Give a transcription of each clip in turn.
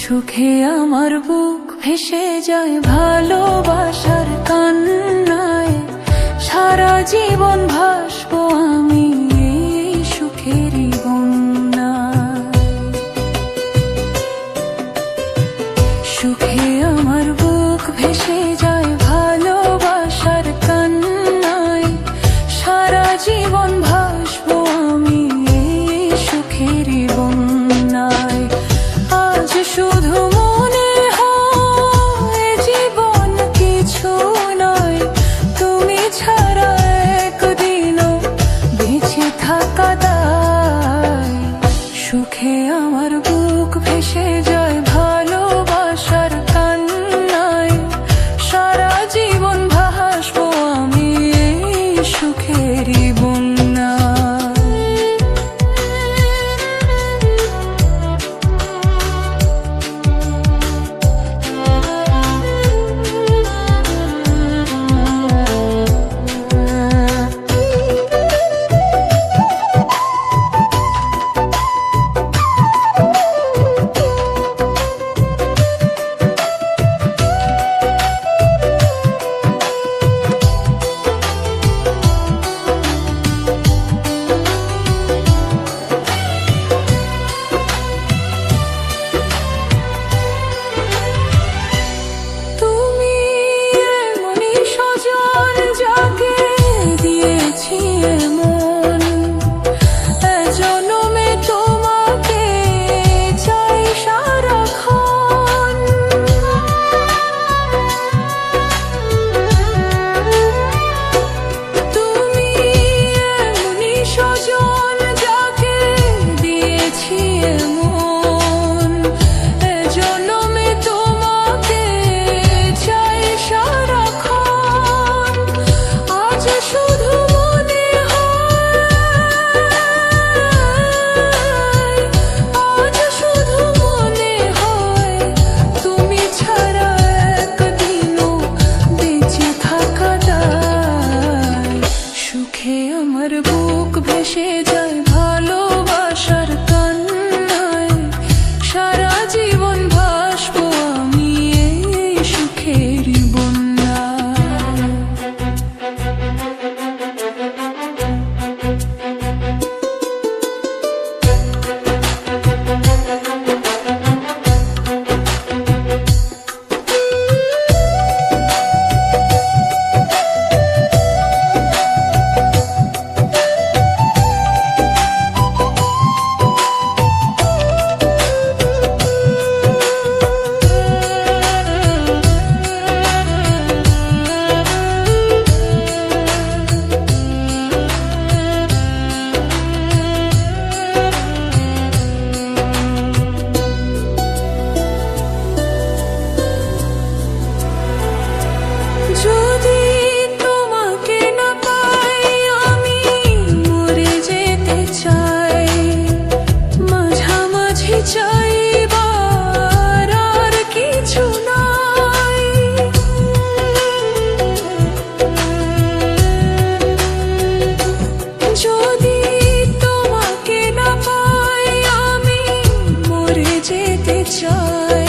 সুখে আমার বুক ভেসে যায় ভালোবাসার কান্নায়, সারা জীবন ভাসবো আমি এই সুখেরই বন্যায়। সুখে আমার বুক ভেসে যায় ভালোবাসার কান্নায়, সারা জীবন ভাসবো আমি এই সুখেরই বন্যায়। আজ শুধু মনে হয় জীবন কিছু নয়, তুমি ছাড়া একদিনও বেঁচে থাকা দায়। সুখে আমার বুক ভেসে যায় ভালোবাসার কান্নায়, সারা জীবন ভাসবো আমি এই সুখেরই বন্যায়। আমার বুক ভেসে যায় ভালোবাসার কান্নায়, সারা জীবন ভাসবো আমি এই সুখেরই বন্যায়। যদি তোমাকে না পাই আমি মরে যেতে চাই, মাঝামাঝি চাইবার আর কিছু নাই। যদি তোমাকে না পাই আমি মরে যেতে চাই,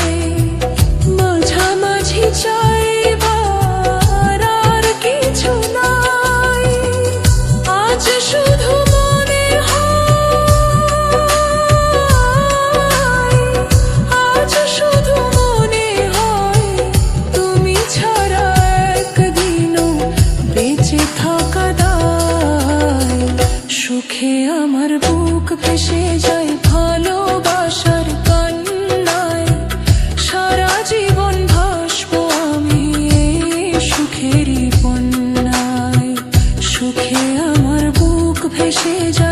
মাঝামাঝি চাইবার আর কিছু নাই। আজ শুধু মনে হয়, আজ শুধু মনে হয় তুমি ছাড়া একদিনও বেঁচে থাকা দায়। সুখে আমার বুক ভেসে যায় ভালোবাসার কান্নায়, সারা জীবন ভাসবো আমি এই সুখেরই বন্যায়। সুখে আমার বুক ভেসে যায়